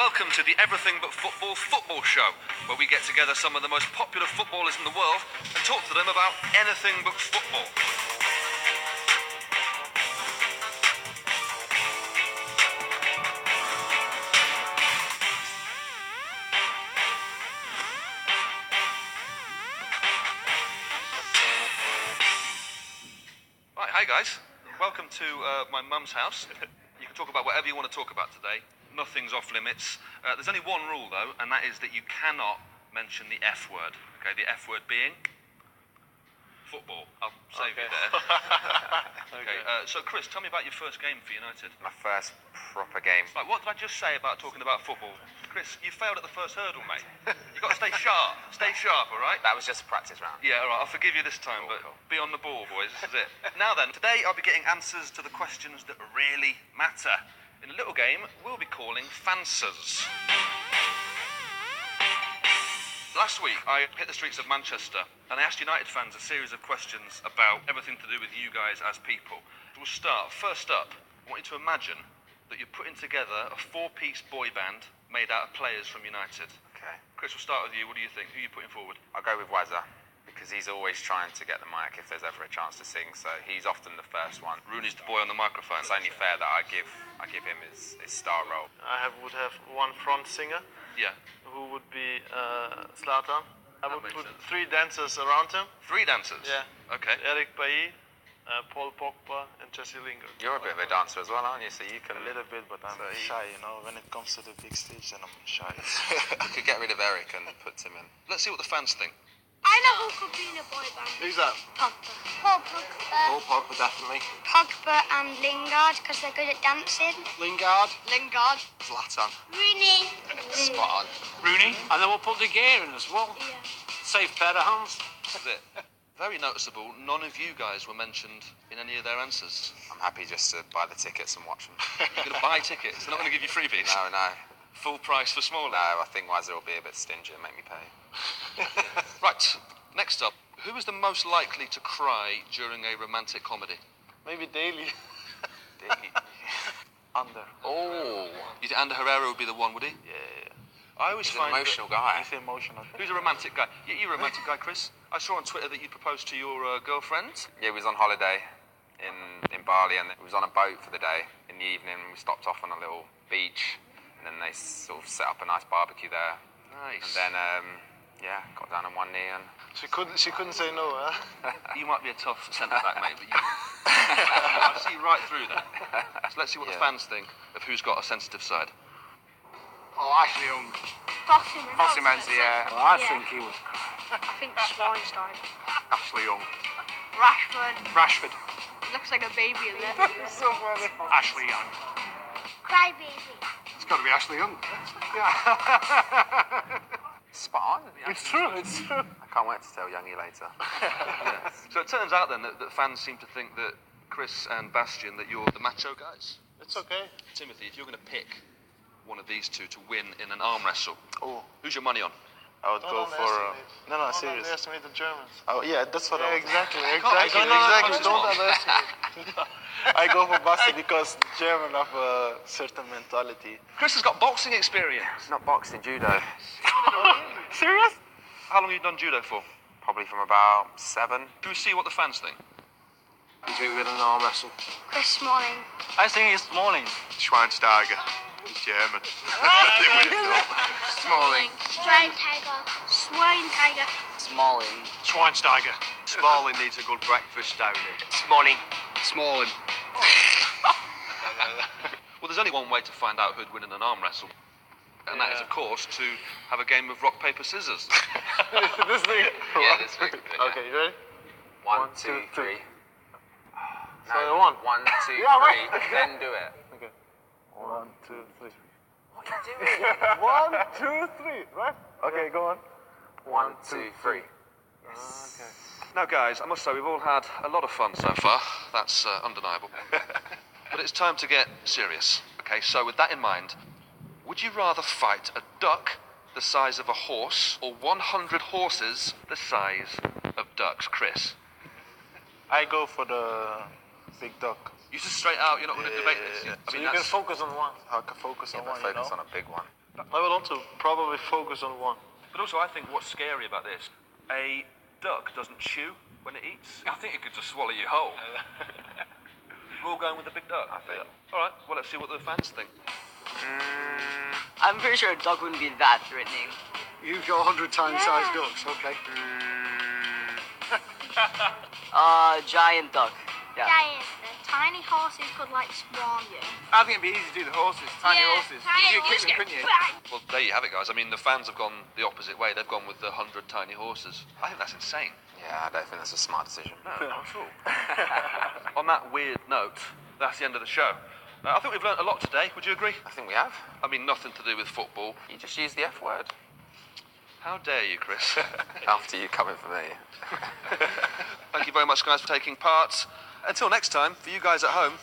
welcome to the Everything But Football show, where we get together some of the most popular footballers in the world and talk to them about anything but football. Right, hi guys. Welcome to my mum's house. You can talk about whatever you want to talk about today. Nothing's off limits. There's only one rule, though, and that is that you cannot mention the F word. Okay, the F word being football. I'll save you there. Okay. So, Chris, tell me about your first game for United. My first proper game. Like, what did I just say about talking about football? Chris, you failed at the first hurdle, mate. You've got to stay sharp. Stay sharp, all right? That was just a practice round. Yeah, all right. I'll forgive you this time, but be on the ball, boys. This is it. Now then, today I'll be getting answers to the questions that really matter. In a little game, we'll be calling Fansers. Last week, I hit the streets of Manchester and I asked United fans a series of questions about everything to do with you guys as people. We'll start. First up, I want you to imagine that you're putting together a four-piece boy band made out of players from United. Okay. Chris, we'll start with you. What do you think? Who are you putting forward? I'll go with Wazza, because he's always trying to get the mic if there's ever a chance to sing, so he's often the first one. Rooney's the boy on the microphone. It's only fair that I give him his star role. Would have one front singer, Yeah. who would be Zlatan. I would makes put sense. three dancers around him. Three dancers? Yeah. Okay. Eric Bailly, Paul Pogba, and Jesse Lingard. You're a bit of a dancer as well, aren't you? So you can... A little bit, but I'm shy, you know. When it comes to the big stage, then I'm shy. You could get rid of Eric and put Tim in. Let's see what the fans think. I know who could be in a boy band. Who's that? Pogba. Paul Pogba. Pogba, definitely. Pogba and Lingard, because they're good at dancing. Lingard. Lingard. Zlatan. Rooney. Spot on. Rooney, and then we'll put the gear in as well. Yeah. Safe pair of hands. That's it. Very noticeable, none of you guys were mentioned in any of their answers. I'm happy just to buy the tickets and watch them. You're going to buy tickets, they're not going to give you freebies. No. Full price for smaller. No, I think Wazza will be a bit stingy and make me pay. Right, next up. Who is the most likely to cry during a romantic comedy? Maybe Daly. Under. Oh, You think Ander Herrera would be the one, would he? Yeah. I always he's an find emotional guy. He's emotional. Who's a romantic guy? You're a romantic guy, Chris. I saw on Twitter that you proposed to your girlfriend. Yeah, we was on holiday in Bali, and we was on a boat for the day. In the evening, we stopped off on a little beach, and then they sort of set up a nice barbecue there. Nice. And then, got down on one knee and... She couldn't say no, huh? You might be a tough centre-back, mate, but I see right through that. So let's see what the fans think of who's got a sensitive side. Oh, Ashley Young. Fosu. Mensah, yeah. Well, I think he was. I think Schweinsteiger. Ashley Young. Rashford. Rashford. Looks like a baby in there. So funny. Ashley Young. Crybaby. It's got to be Ashley Young. Spot on. It's true. I can't wait to tell Youngie later. So it turns out then that fans seem to think that Chris and Bastian, that you're the macho guys. It's okay. Timothy, if you're going to pick one of these two to win in an arm wrestle, Oh, who's your money on? I would go for... No, Don't serious. underestimate the Germans. Oh, yeah, that's what I would... Exactly. Don't Don't underestimate. I go for Basti because German have a certain mentality. Chris has got boxing experience. Not boxing, judo. Serious? How long have you done judo for? Probably from about 7. Do we see what the fans think? You think we're in an arm wrestle? Chris Smalling. I think it's Smalling. Schweinsteiger. He's German. Smalling. Schweinsteiger. Smalling. Schweinsteiger. Smalling needs a good breakfast down here. Smalling. Smalling. Well, there's only one way to find out who'd win in an arm wrestle. And that is, of course, to have a game of rock, paper, scissors. This thing. Yeah, this week. Okay, you ready? 1, 2, 3. So I won. 1, 2, 3. Then do it. Okay. 1, 2, 3. What are you doing? 1, 2, 3. Right? Okay, go on. 1, 2, 3. Yes. Okay. Now, guys, I must say we've all had a lot of fun so far. That's undeniable. But it's time to get serious. Okay, so with that in mind, would you rather fight a duck the size of a horse or 100 horses the size of ducks? Chris? I go for the big duck. You just straight out, you're not going to debate this. yeah. I So mean, you can focus on one. I can focus on one, Focus you know? on a big one. I would want to probably focus on one. But also, I think what's scary about this, a duck doesn't chew when it eats. I think it could just swallow you whole. We're all going with the big duck, I think. All right, well, let's see what the fans think. I'm pretty sure a duck wouldn't be that threatening. You've got 100 times size ducks, okay. Giant duck. Yeah. Giant. Tiny horses could like swarm you. I think it'd be easy to do the horses, tiny horses. Tiny You could kick them, horses. couldn't you? Well, there you have it, guys. I mean, the fans have gone the opposite way. They've gone with the 100 tiny horses. I think that's insane. Yeah, I don't think that's a smart decision. No, not at all. On that weird note, that's the end of the show. I think we've learnt a lot today. Would you agree? I think we have. I mean, nothing to do with football. You just use the F word. How dare you, Chris? After you coming for me. Thank you very much, guys, for taking part. Until next time, for you guys at home,